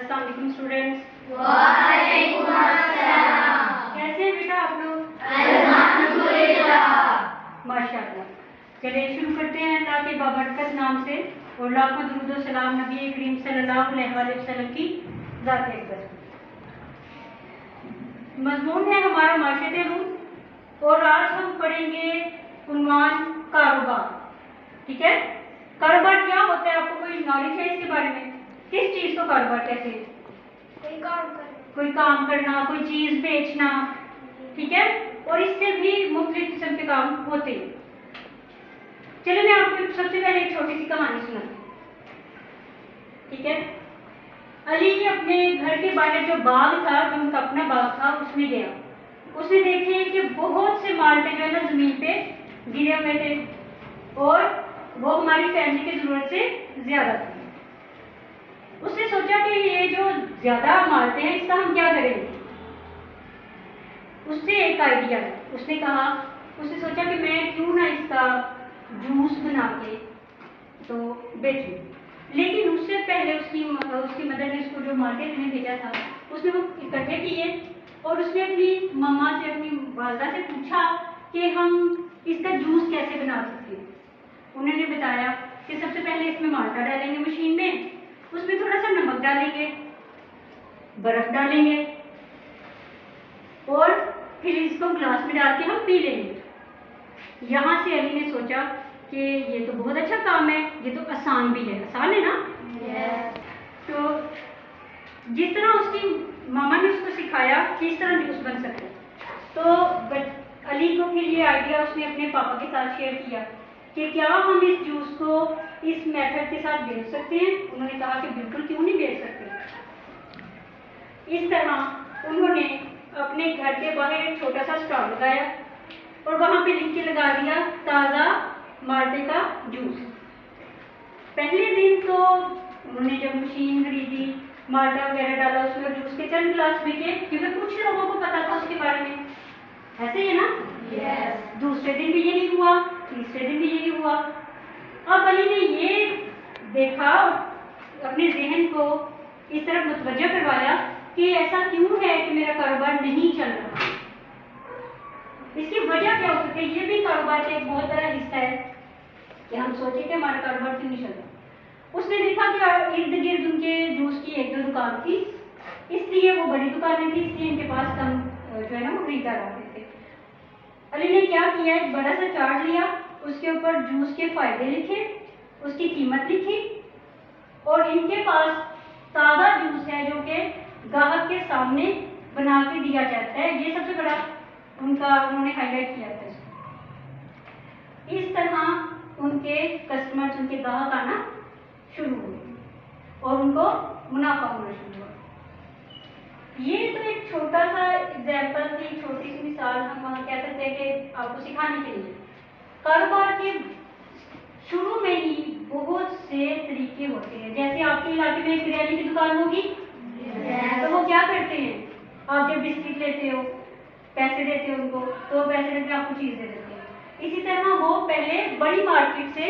अस्सलाम वालेकुम स्टूडेंट्स। वालेकुम अस्सलाम। कैसे हैं बेटा आप लोग? अल्हम्दुलिल्लाह। माशाअल्लाह। चलिए शुरू करते हैं अल्लाह के बाबरकत नाम से और लाखों दुरूद व सलाम नबी करीम सल्लल्लाहु अलैहि वसल्लम की ज़ात अकबर। मज़मून है हमारा माशरे रूह और आज हम पढ़ेंगे उन्वान कारोबार। ठीक है, कारोबार क्या होता है? आपको कोई नॉलेज है इसके बारे में? किस चीज़ को कारोबार कहते हैं? कोई काम करना, कोई चीज़ बेचना। ठीक है, और इससे भी मुख्तलिफ किस्म के काम होते हैं। चलिए मैं आपको सबसे पहले एक छोटी सी कहानी सुनाती हूँ। ठीक है, अली अपने घर के बाहर जो बाग था, जो उनका अपना बाग था, उसमें गया। उसने देखे कि बहुत से माल्टे जो है ना जमीन पे गिरे हुए थे और वो हमारी फैमिली की जरूरत से ज्यादा थे। उसने सोचा कि ये जो ज्यादा माल्टे हैं इसका हम क्या करेंगे। उससे एक आइडिया है। उसने सोचा कि मैं क्यों ना इसका जूस बना के तो बेचूं। लेकिन उससे पहले उसकी मदर ने उसको जो मार्केट में भेजा था उसने वो इकट्ठे किए और उसने अपनी मम्मा से, अपनी वालदा से पूछा कि हम इसका जूस कैसे बना सकते हैं। उन्होंने बताया कि सबसे पहले इसमें माल्टा डालेंगे मशीन में, उसमें थोड़ा सा नमक डालेंगे, बर्फ डालेंगे और फिर इसको ग्लास में डाल के हम पी लेंगे। यहाँ से अली ने सोचा कि ये तो बहुत अच्छा काम है, ये तो आसान भी है। आसान है ना? Yes. तो जिस तरह उसकी मामा ने उसको सिखाया कि इस तरह जूस बन सकता है, तो अली को फिर ये आइडिया उसने अपने पापा के साथ शेयर किया कि क्या हम इस जूस को इस मेथड के साथ बेच सकते हैं। उन्होंने कहा कि बिल्कुल, क्यों नहीं बेच सकते। इस तरह उन्होंने अपने घर के बाहर एक छोटा सा स्टॉल लगाया और वहां पे लिख के लगा दिया ताज़ा माल्टे का जूस। पहले दिन तो उन्होंने जब मशीन खरीदी, माल्टा वगैरह डाला उसमें, जूस के चंद गिलास बिके, क्योंकि कुछ लोगों को पता था उसके बारे में। ऐसे ही है ना? Yes. दूसरे दिन भी यही हुआ, तीसरे दिन भी यही हुआ। अब अली ने ये देखा, अपने जहन को इस तरफ मुतवज्जह करवाया कि ऐसा क्यों है कि मेरा कारोबार नहीं चल रहा। इसकी वजह क्या हो सकती है? ये भी कारोबार का एक बहुत बड़ा हिस्सा है कि हम सोचे कि हमारा कारोबार क्यों नहीं चल रहा। उसने देखा कि इर्द गिर्द उनके जूस की एक दो दुकान थी, इसलिए वो बड़ी दुकानें थी, इसलिए इनके पास कम जो है ना वो खरीदार आते थे। अली ने क्या किया, एक बड़ा सा चार्ट लिया, उसके ऊपर जूस के फायदे लिखे, उसकी कीमत लिखी और इनके पास ताज़ा जूस है जो कि ग्राहक के सामने बना के दिया जाता है, ये सबसे बड़ा उन्होंने हाईलाइट किया था। इस तरह उनके कस्टमर्स, उनके ग्राहक आना शुरू हुए और उनको मुनाफा होना शुरू हुआ। ये तो एक छोटा सा एग्जाम्पल थी, छोटी सी मिसाल हम कह सकते हैं कि आपको सिखाने के लिए। कारोबार के शुरू में ही बहुत से तरीके होते हैं। जैसे आपके इलाके में एक किराने की दुकान होगी, तो वो क्या करते हैं, आप जब बिस्किट लेते हो, पैसे देते हो उनको, तो वो पैसे देते आपको चीज़ दे देते हैं। इसी तरह वो पहले बड़ी मार्केट से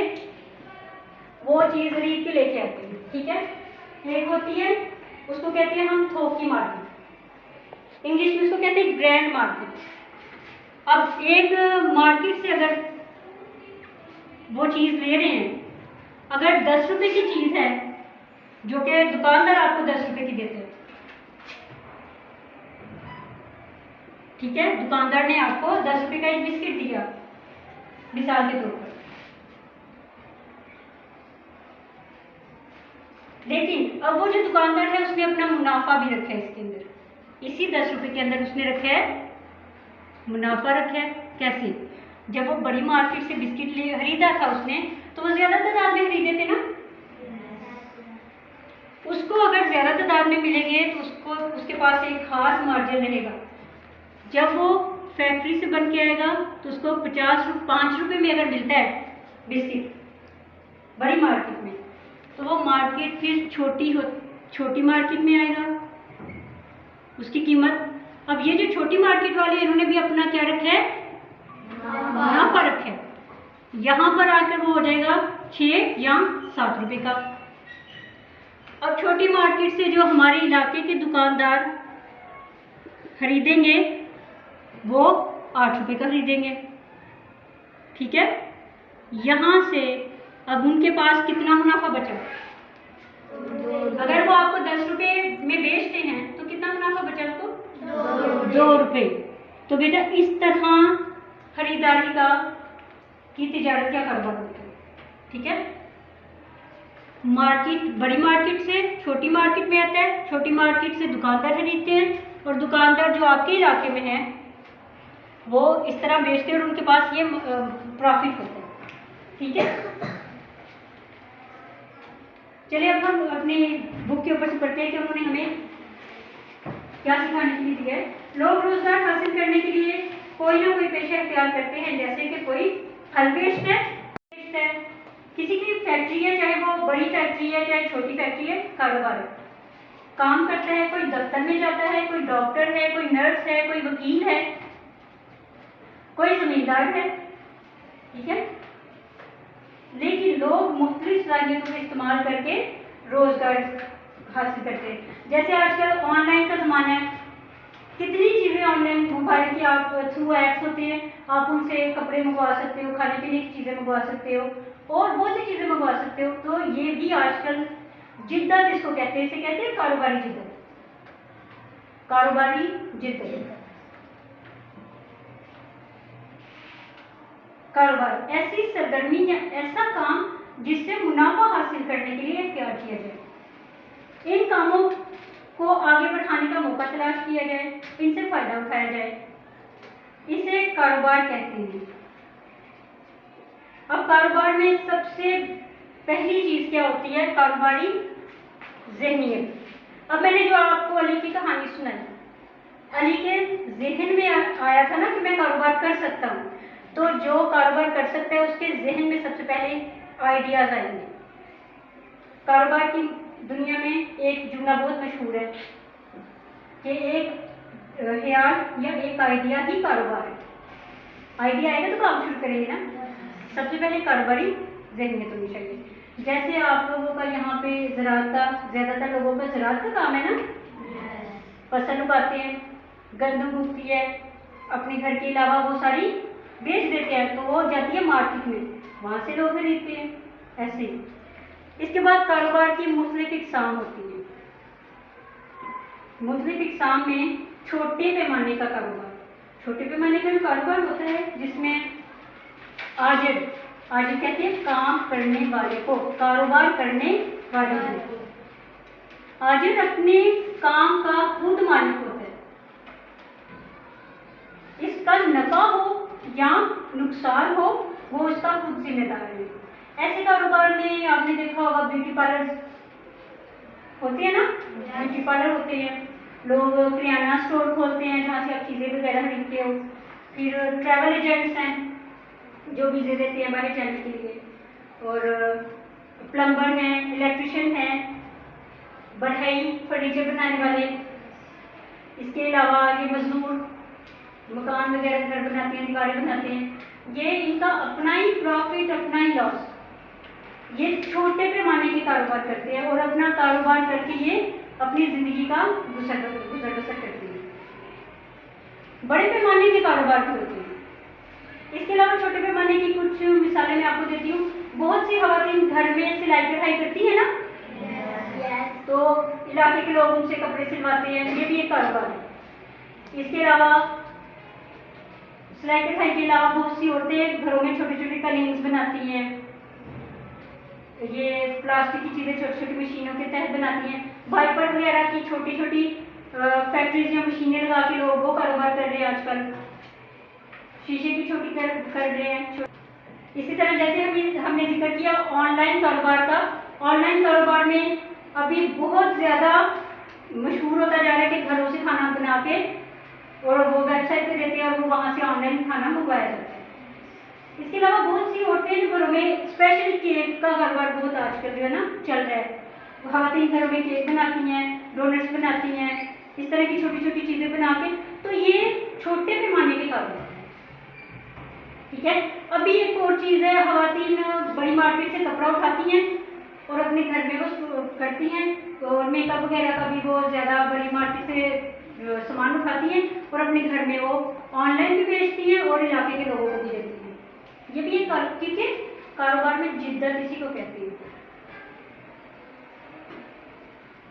वो चीज़ खरीद के लेके आते हैं। ठीक है, एक होती है, उसको कहते हैं हम थोक की मार्केट, इंग्लिश में उसको कहते हैं ग्रैंड मार्केट। अब एक मार्केट से अगर वो चीज़ ले रहे हैं, अगर 10 रुपए की चीज़ है जो कि दुकानदार आपको 10 रुपए की देते हैं, ठीक है, दुकानदार ने आपको 10 रुपए का एक बिस्किट दिया मिसाल के तौर पर, लेकिन अब वो जो दुकानदार है उसने अपना मुनाफा भी रखा है इसके अंदर, इसी 10 रुपए के अंदर उसने रखा है मुनाफा रखा है। कैसे? जब वो बड़ी मार्केट से बिस्किट खरीदा था उसने, तो वो ज्यादा तादाद में खरीदे थे ना, उसको अगर ज्यादा तादाद में मिलेंगे तो उसको उसके पास एक खास मार्जिन रहेगा। जब वो फैक्ट्री से बन के आएगा तो उसको 5 रुपए में अगर मिलता है बिस्किट बड़ी मार्केट में, तो वो मार्केट फिर छोटी मार्केट में आएगा उसकी कीमत। अब ये जो छोटी मार्केट वाले इन्होंने भी अपना क्या रखा है, मुनाफा रखा है। यहाँ पर आकर वो हो जाएगा 6 या 7 रुपए का। अब छोटी मार्केट से जो हमारे इलाके के दुकानदार खरीदेंगे वो 8 रुपये का खरीदेंगे, ठीक है। यहाँ से अब उनके पास कितना मुनाफा बचा? अगर वो आपको 10 रुपये में बेचते हैं तो कितना मुनाफा बचा आपको? 2 रुपये। तो बेटा इस तरह खरीदारी की तिजारत क्या कारोबार होता है, ठीक है। मार्केट बड़ी मार्केट से छोटी मार्केट में आता है, छोटी मार्केट से दुकानदार खरीदते हैं और दुकानदार जो आपके इलाके में है वो इस तरह बेचते हैं और उनके पास ये प्रॉफिट होता है, ठीक है। चलिए अब हम अपनी बुक के ऊपर से पढ़ते हैं कि उन्होंने हमें क्या सिखाने के लिए दिया है। लोग रोजगार हासिल करने के लिए कोई ना कोई पेशा इख्तियार करते हैं, जैसे कि कोई फल बेचता है, किसी की फैक्ट्री है, चाहे वो बड़ी फैक्ट्री है चाहे छोटी फैक्ट्री है, कारोबार है, काम करता है, कोई दफ्तर में जाता है, कोई डॉक्टर है, कोई नर्स है, कोई वकील है, कोई जमींदार है, ठीक है। लेकिन लोग मुख्तलिफ सलाहियतों का इस्तेमाल करके रोजगार हासिल करते हैं। जैसे आजकल ऑनलाइन का ज़माना है, कितनी चीज़ें ऑनलाइन मोबाइल की आप थ्रू ऐप्स होते हैं, आप उनसे कपड़े मंगवा सकते हो, खाने पीने की चीज़ें मंगवा सकते हो और बहुत सी चीज़ें मंगवा सकते हो। तो ये भी आजकल जिद्दत जिसको कहते हैं, इसे कहते हैं कारोबारी जिद्दत, कारोबारी जिद्दत। कारोबार ऐसी सरगर्मी या ऐसा काम जिससे मुनाफा हासिल करने के लिए इख्तियार किया जाए, इन कामों को आगे बढ़ाने का मौका तलाश किया जाए, इनसे फायदा उठाया जाए, इसे कारोबार कहते हैं। अब कारोबार में सबसे पहली चीज क्या होती है? कारोबारी ज़हनियत। अब मैंने जो आपको अली की कहानी सुनाई, अली के जहन में आया था ना कि मैं कारोबार कर सकता हूँ, तो जो कारोबार कर सकता है उसके जहन में सबसे पहले आइडियाज आएंगे। कारोबार की दुनिया में एक जुमला बहुत मशहूर है कि एक ख्याल या एक आइडिया ही कारोबार है। आइडिया आएगा तो काम शुरू करेंगे ना, सबसे पहले कारोबारी ज़हनियत होनी चाहिए। जैसे आप लोगों का यहाँ पे ज़राअत का, ज़्यादातर लोगों का ज़राअत का काम है ना, फसल उगाते हैं, गंदम उगती है, अपने घर के अलावा वो सारी बेच देते हैं, तो वो जाती है मार्केट में, वहाँ से लोग खरीदते हैं, ऐसे ही। इसके बाद कारोबार की मुख्तलिफ इक़साम होती है। मुख्तलिफ इक़साम में छोटे पैमाने का कारोबार, छोटे पैमाने का भी कारोबार होता है जिसमें आजिर कहते हैं काम करने वाले को, कारोबार करने वाले को। आजिर अपने काम का खुद मालिक होता है, इसका नफा हो या नुकसान हो वो उसका खुद जिम्मेदार है। ऐसे कारोबार में आपने देखा होगा ब्यूटी पार्लर होते हैं ना, ब्यूटी पार्लर होते हैं, लोग किराना स्टोर खोलते हैं जहाँ से आप चीज़ें वगैरह खरीदते हो, फिर ट्रैवल एजेंट्स हैं जो वीज़े देते हैं बाहर जाने के लिए, और प्लम्बर हैं, इलेक्ट्रिशियन हैं, बढ़ई फर्नीचर बनाने वाले, इसके अलावा ये मजदूर मकान वगैरह घर बनाते हैं, दीवारें बनाते हैं, ये इनका अपना ही प्रॉफिट, अपना ही लॉस, ये छोटे पैमाने के कारोबार करते हैं और अपना कारोबार करके ये अपनी ज़िंदगी का गुजर बसर करते हैं। बड़े पैमाने के कारोबार भी होते हैं। इसके अलावा छोटे पैमाने की कुछ मिसालें मैं आपको देती हूँ। बहुत सी ख़वातीन घर में सिलाई कढ़ाई करती है ना, तो इलाके के लोग उनसे कपड़े सिलवाते हैं, ये भी एक कारोबार है। इसके अलावा सिलाई कढ़ाई के अलावा बहुत सी औरतें घरों में छोटे छोटे कलीन्स बनाती हैं, ये प्लास्टिक की चीज़ें छोटी छोटी मशीनों के तहत बनाती हैं। वाइपर वगैरह की छोटी छोटी फैक्ट्रीज या मशीनें लगा के लोग वो कारोबार कर रहे हैं आजकल, शीशे की छोटी कर रहे हैं। इसी तरह जैसे हमने जिक्र किया ऑनलाइन कारोबार का, ऑनलाइन कारोबार में अभी बहुत ज़्यादा मशहूर होता जा रहा है कि घरों से खाना बना के और वो वेबसाइट पे देते हैं और वो वहाँ से ऑनलाइन खाना मंगवाया जाता है। इसके अलावा बहुत सी औरतें जो घरों में स्पेशल केक का कारोबार बहुत आजकल जो है ना चल रहा है, ख़वातीन घरों में केक बनाती हैं, डोनट्स बनाती हैं, इस तरह की छोटी छोटी चीज़ें बना के, तो ये छोटे पैमाने के कारोबार है, ठीक है। अभी एक और चीज़ है, ख़वातीन बड़ी मार्केट से कपड़ा उठाती हैं और अपने घर में वो करती हैं, और मेकअप वगैरह का भी वो ज़्यादा बड़ी मार्केट से सामान उठाती हैं और अपने घर में वो ऑनलाइन भी बेचती हैं और इलाके के लोगों को भी देती हैं। ये भी एक क्योंकि कारोबार में जिद्दत इसी को कहती है।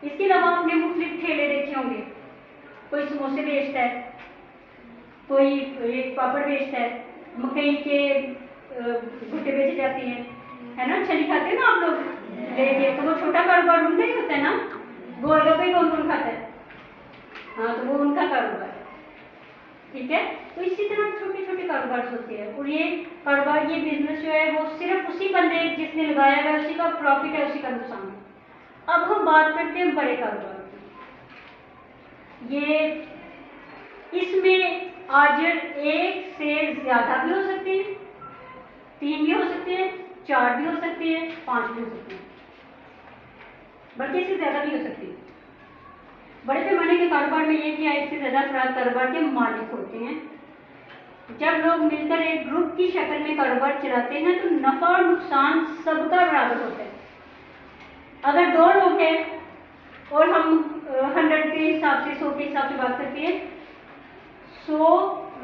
इसके अलावा आपने मुख्तलिफ ठेले देखे होंगे, कोई समोसे बेचता है, कोई एक पापड़ बेचता है, मकई के भुट्टे बेचे जाते हैं, है ना, छली खाते हैं ना आप लोग लेके, तो वो छोटा कारोबार उनका ही होता है ना। गोलगप्पे कौन कौन खाता है? हाँ, तो वो उनका कारोबार है। ठीक है, तो इसी तरह छोटे छोटे कारोबार होते हैं और ये कारोबार, ये बिजनेस जो है वो सिर्फ उसी बंदे जिसने लगाया है उसी का प्रॉफिट है, उसी का नुकसान है। अब हम बात करते हैं बड़े कारोबार की। ये इसमें आज एक से ज्यादा भी हो सकते हैं, 3 भी हो सकते हैं, 4 भी हो सकते हैं, 5 भी हो सकते हैं, बल्कि इससे ज्यादा भी हो सकते हैं। बड़े पैमाने के कारोबार में ये कि एक से ज्यादा अफराद कारोबार के मालिक होते हैं। जब लोग मिलकर एक ग्रुप की शक्ल में कारोबार चलाते हैं तो नफा और नुकसान सबका बराबर होता है। अगर 2 लोग हैं और हम 100 के हिसाब से, 100 के हिसाब से बात करते हैं, 100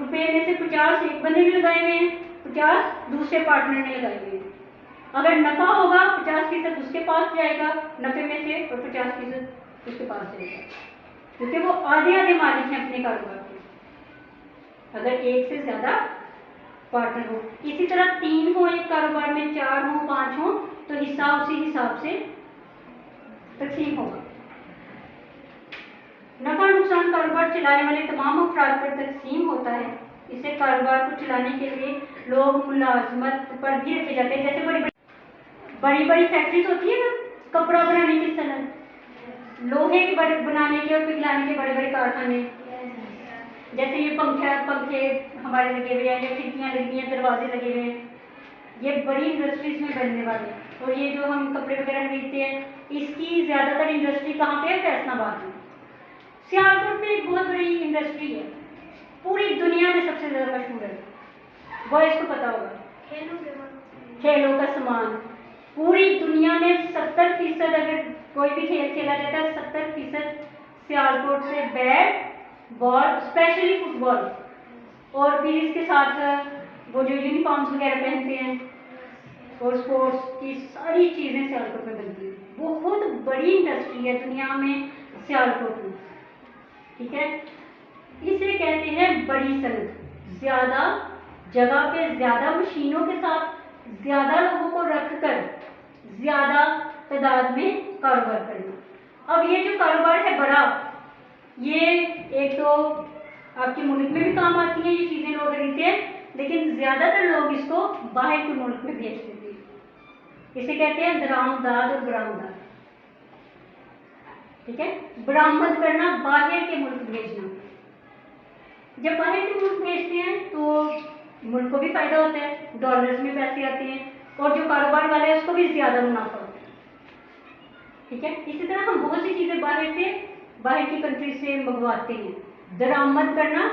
रुपए में से 50 एक बंदे ने लगाए हुए हैं, 50 दूसरे पार्टनर ने लगाए हुए हैं। अगर नफा होगा 50% उसके पास जाएगा नफे में से और 50% उसके पास जाएगा, क्योंकि वो आधे आधे मालिक हैं अपने कारोबार के। अगर एक से ज्यादा पार्टनर हो, इसी तरह 3 हो एक कारोबार में, 4 हो, 5 हो, तो हिस्सा उसी हिसाब से तकसीम होगा। नफा नुकसान कारोबार चलाने वाले तमाम अफराद पर तकसीम होता है। इसे कारोबार को चलाने के लिए लोग मुलाजमत पर भी रखे जाते हैं। जैसे बड़ी बड़ी फैक्ट्रीज होती है ना, कपड़ा बनाने की सनत, लोहे के बनाने के और पिघलाने के बड़े बड़े कारखाने, जैसे ये पंखे हमारे लगे हुए हैं, या खिड़कियाँ लगी हैं, दरवाजे लगे हुए हैं, ये बड़ी इंडस्ट्रीज में बनने वाले। और ये जो हम कपड़े वगैरह खरीदते हैं, इसकी ज्यादातर इंडस्ट्री कहाँ पे है? फैसलाबाद में। सियालकोट में एक बहुत बड़ी इंडस्ट्री है, पूरी दुनिया में सबसे ज्यादा मशहूर है, बॉयज को पता होगा, खेलों का सामान। पूरी दुनिया में 70%, अगर कोई भी खेल खेला जाता है, 70% सियालकोट से बैट बॉल, स्पेशली फुटबॉल, और फिर इसके साथ वो जो यूनिफॉर्म्स वगैरह पहनते हैं और स्पोर्ट्स की सारी चीजें सियालकोट में बनती है। बहुत बड़ी इंडस्ट्री है दुनिया में सियालकोट में। ठीक है, इसे कहते हैं बड़ी सनत। ज्यादा जगह पे ज्यादा मशीनों के साथ ज्यादा लोगों को रखकर ज्यादा तादाद में कारोबार करना। अब ये जो कारोबार है बड़ा, ये एक तो आपके मुल्क में भी काम आती है, ये चीजें लोग खरीदते हैं, लेकिन ज्यादातर लोग इसको बाहर के मुल्क में बेच देते हैं। इसे कहते हैं दरामदाद और बरामदाद। ठीक है, बरामद करना, बाहर के मुल्क भेजना। जब बाहर के मुल्क भेजते हैं तो मुल्क को भी फायदा होता है, डॉलर्स में पैसे आते हैं, और जो कारोबार वाला है उसको भी ज्यादा मुनाफा होता है। ठीक है, इसी तरह हम बहुत सी चीजें बाहर की कंट्री से मंगवाते हैं। दरामद करना,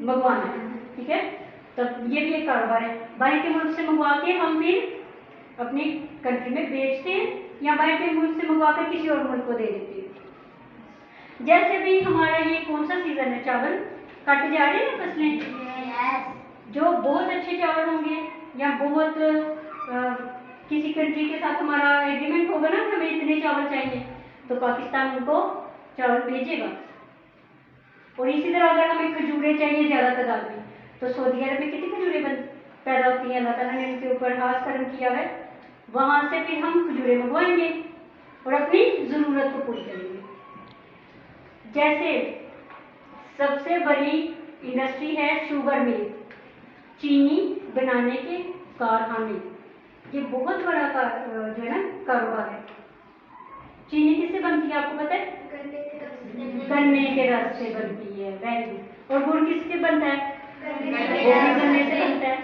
मंगवाना। ठीक है, तब ये भी एक कारोबार है। बाहर के मुल्क से मंगवा के हम फिर अपनी कंट्री में बेचते हैं, या बाहर के मुल्क से मंगवा कर किसी और मुल्क को दे देते हैं। जैसे भी हमारा ये कौन सा सीजन है, चावल काटे जा रहे हैं फसलें, जो बहुत अच्छे चावल होंगे या बहुत किसी कंट्री के साथ हमारा एग्रीमेंट होगा ना, हमें इतने चावल चाहिए, तो पाकिस्तान उनको चावल भेजेगा। और इसी तरह अगर हमें खजूरें चाहिए ज्यादा तादाद में, तो सऊदी अरब में कितनी खजूरें पैदा होती हैं, अल्लाह ताला ने उनके ऊपर खास करम किया है, वहां से फिर हम खजूरें मंगवाएंगे और अपनी जरूरत को पूरी करेंगे। जैसे सबसे बड़ी इंडस्ट्री है शुगर मिल, चीनी बनाने के कारखाने, ये बहुत बड़ा जो है ना कारोबार है। चीनी किससे बनती है आपको पता है? गन्ने के रस से बनती है। Very good. और गुड़ किससे बनता है? वो भी गन्ने से बनता है।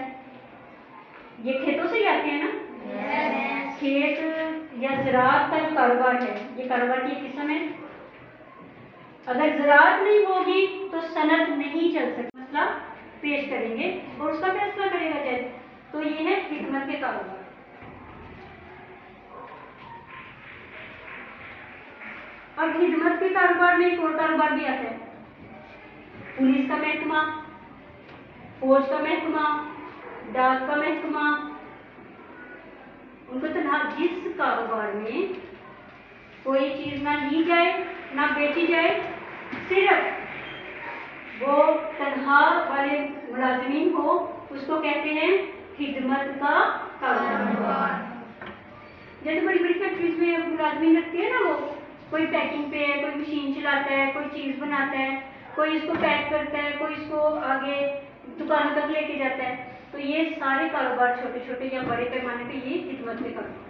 ये खेतों से ही आते हैं ना। खेत या ज़राअत का जो कारोबार है, ये कारोबार की किस्म है। अगर ज़राअत नहीं होगी तो सनत नहीं चल सकती। मसला पेश करेंगे और उसका फैसला करेगा जज। तो ये है खिदमत के कारोबार। अब खिदमत के कारोबार में एक और कारोबार भी आता है, पुलिस का महकमा, फौज का महकमा, डाक का महकमा। उनको तनहा जिस कारोबार में कोई चीज ना ली जाए ना बेची जाए, सिर्फ वो तनहा वाले मुलाजिमीन हो, उसको कहते हैं खिदमत का कारोबार। जैसे बड़ी बड़ी फैक्ट्रीज में मुलाजिमीन रखते हैं ना, वो कोई पैकिंग पे है, कोई मशीन चलाता है, कोई चीज बनाता है, कोई इसको पैक करता है, कोई इसको आगे दुकानों तक लेके जाता है। तो ये सारे कारोबार छोटे छोटे या बड़े पैमाने पे ये खिदमत के कारोबार।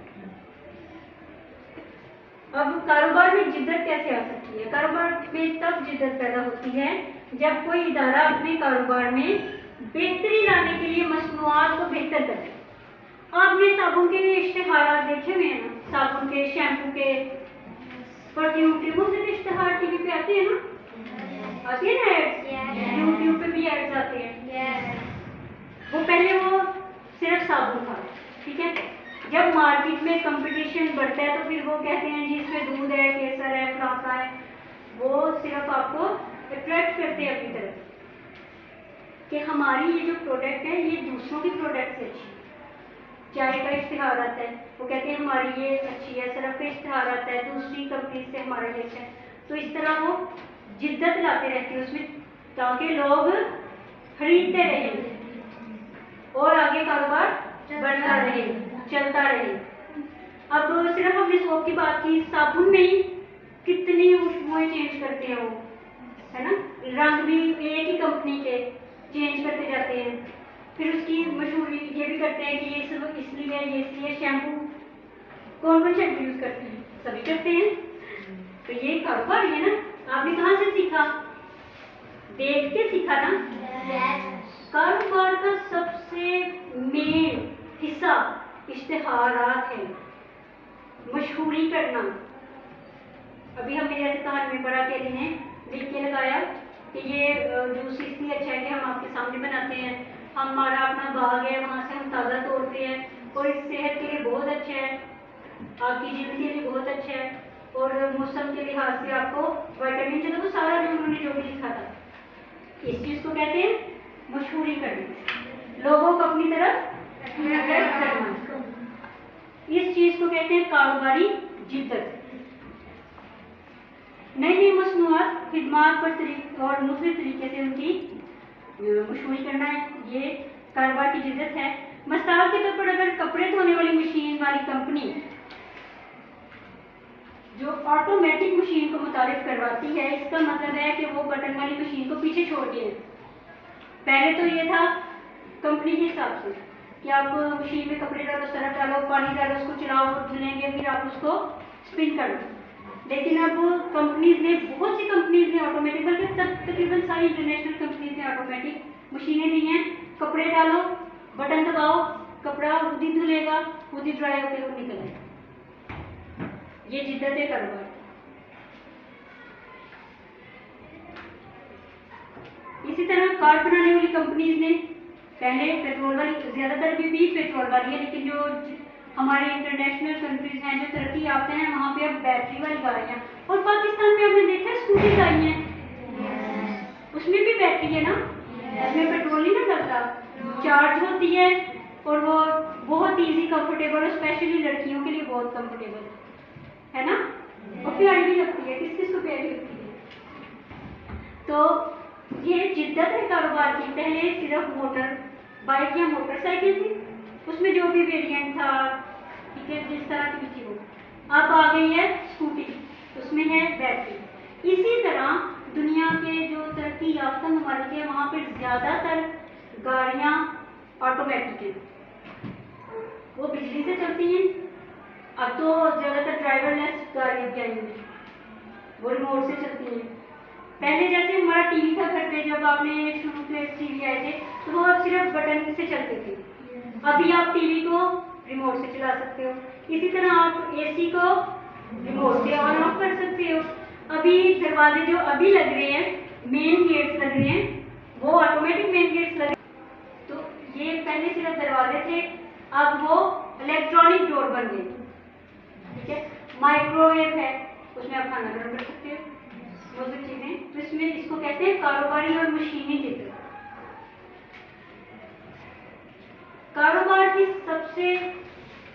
अब कारोबार में जिद्दत कैसे आ सकती है? कारोबार में तब जिद्दत पैदा होती है जब कोई इदारा अपने कारोबार में बेहतरी लाने के लिए मसनूआत को बेहतर करे। आपने साबुन के इश्तिहार देखे हुए हैं ना, साबुन के, शैम्पू के, परफ्यूम के, बहुत से इश्तिहार टीवी पे आते हैं ना, आती है ना एड्स, यूट्यूब पे भी एड्स आते हैं। वो पहले वो सिर्फ साबुन था, ठीक है। जब मार्केट में कंपटीशन बढ़ता है तो फिर वो कहते हैं जी इसमें दूध है, केसर है, फलासा है, वो सिर्फ आपको अट्रैक्ट करते हैं अपनी तरफ कि हमारी ये जो प्रोडक्ट है ये दूसरों की प्रोडक्ट से अच्छी है। चाय का इश्तिहार आता है, वो कहते हैं हमारी ये अच्छी है। सर्फ का इश्तिहार आता है, दूसरी कंपनी से हमारा ये अच्छा है। तो इस तरह वो जिद्दत लाते रहते हैं उसमें, ताकि लोग खरीदते रहें और आगे कारोबार बढ़ता रहे, चलता रहे। अब सिर्फ हमने सोप की बात की, साबुन में ही कितनी खुशबुएं चेंज करते हैं वो, है ना, रंग भी एक ही कंपनी के चेंज करते जाते हैं। फिर उसकी मशहूरी ये भी करते हैं कि ये सिर्फ इसलिए है, ये इसलिए। शैम्पू कौन कौन शैम्पू यूज करते हैं? सभी करते हैं। तो ये कारोबार है ना। आपने कहाँ से सीखा? देख के सीखा ना। कारोबार का सबसे मेन हिस्सा इश्तिहारात है, मशहूरी करना। अभी हमने जैसे कहानी में बड़ा कैदी ने लिख के लगाया कि ये जूस इसलिए अच्छा है कि हम आपके सामने बनाते हैं, हमारा अपना बाग है, वहाँ से हम ताज़ा तोड़ते हैं और इस सेहत के लिए बहुत अच्छा है, आपकी जिंदगी के लिए बहुत अच्छा है और मौसम के लिहाज से आपको विटामिन चाहिए। तो सारा जो उन्होंने जो भी लिखा था, इस चीज़ को कहते हैं मशहूरी करना, लोगों को अपनी तरफ अट्रैक्ट करना। इस चीज़ को कहते हैं कारोबारी जिद्दत। नई नई मसनूआत, खिदमात पर और मुख्तलिफ तरीके से उनकी मशहूरी करना है, ये कारोबार की जिद्दत है। मिसाल के तौर पर अगर कपड़े धोने वाली मशीन वाली कंपनी जो ऑटोमेटिक मशीन को मुतारिफ करवाती है, इसका मतलब है कि वो बटन वाली मशीन को पीछे छोड़ दिए। पहले तो ये था कंपनी के हिसाब से कि आप मशीन में कपड़े डालो, सरफ डालो, पानी डालो, उसको चलाओ, धुलेंगे, फिर आप उसको स्पिन कर लो। लेकिन अब कंपनीज ने, बहुत सी कंपनीज ने ऑटोमेटिक, बल्कि तकरीबन सारी इंटरनेशनल कंपनीज ने ऑटोमेटिक मशीनें दी हैं। कपड़े डालो, बटन दबाओ, कपड़ा खुद ही धुलेगा, खुद ही ड्राई होकर वो निकल आएगा। ये जिद्दत है कारोबार। इसी तरह कार बनाने वाली कंपनीज ने पहले पेट्रोल वाली, ज्यादातर भी पेट्रोल वाली है, लेकिन जो हमारे इंटरनेशनल कंट्रीज हैं जो तरक्की याफ्ता हैं, वहाँ पे अब बैटरी वाली गाड़ियाँ, और पाकिस्तान में हमने देखा स्कूटी आई हैं, उसमें भी बैटरी है ना, उसमें पेट्रोल नहीं ना लगता, चार्ज होती है और वो बहुत इजी, कंफर्टेबल, और स्पेशली लड़कियों के लिए बहुत कंफर्टेबल है ना, और प्यारी भी लगती है। किस किस को प्यारी लगती है? तो ये जिद्दत है कारोबार की। पहले सिर्फ मोटर बाइक या मोटरसाइकिल थी, उसमें जो भी वेरिएंट था, ठीक है, जिस तरह की भी थी वो। अब आ गई है स्कूटी, उसमें है बैटरी। इसी तरह दुनिया के जो तरक्की याफ्ता ममालिक है, वहाँ पर ज़्यादातर गाड़ियाँ ऑटोमेटिक हैं, वो बिजली से चलती हैं। अब तो ज़्यादातर ड्राइवरलेस गाड़ियाँ भी आई हैं, वो रिमोट से चलती हैं। पहले जैसे हमारा टीवी था घर पे, जब आपने शुरू में टीवी आए थे, तो वो अब सिर्फ बटन से चलते थे। अभी आप टीवी को रिमोट से चला सकते हो। इसी तरह आप एसी को रिमोट से ऑन ऑफ कर सकते हो। अभी दरवाजे जो अभी लग रहे हैं, मेन गेट्स लग रहे हैं, वो ऑटोमेटिक मेन गेट्स लग रहे हैं। तो ये पहले सिर्फ दरवाजे थे, अब वो इलेक्ट्रॉनिक डोर बन गए, ठीक है। माइक्रोवेव है, उसमें आप खाना गर्म कर सकते हो, वो सब चीजें। तो इसमें इसको कहते हैं कारोबारी और मशीनी चित्र। कारोबार की सबसे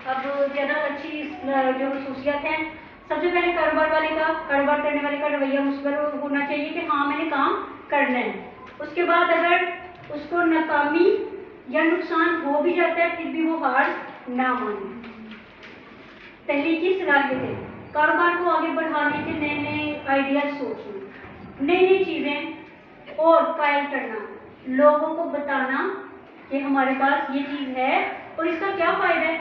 अब ज्यादा अच्छी जो खसूसियत है, सबसे पहले कारोबार करने वाले का रवैया उस पर होना चाहिए कि हाँ मैंने काम करना है। उसके बाद अगर उसको नाकामी या नुकसान हो भी जाता है फिर भी वो हार ना माने। पहली की सलाहियतें, कारोबार को आगे बढ़ाने के नए नए आइडियाज सोचना, नई नई चीजें और कायल करना, लोगों को बताना कि हमारे पास ये चीज है और इसका क्या फायदा है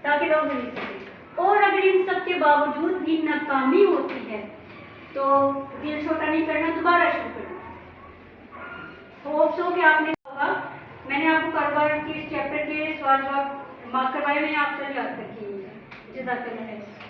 ताकि लोग खरीद सकें। और अगर इन सब के बावजूद भी नाकामी होती है तो दिल छोटा नहीं करना, दोबारा शुरू करना। होप्स हो कि आपने होगा, मैंने आपको कारोबार के इस चैप्टर के सवाल जवाब मार्क करवाए, मैंने आपसे याद रखी है। जज़ाकल्लाह।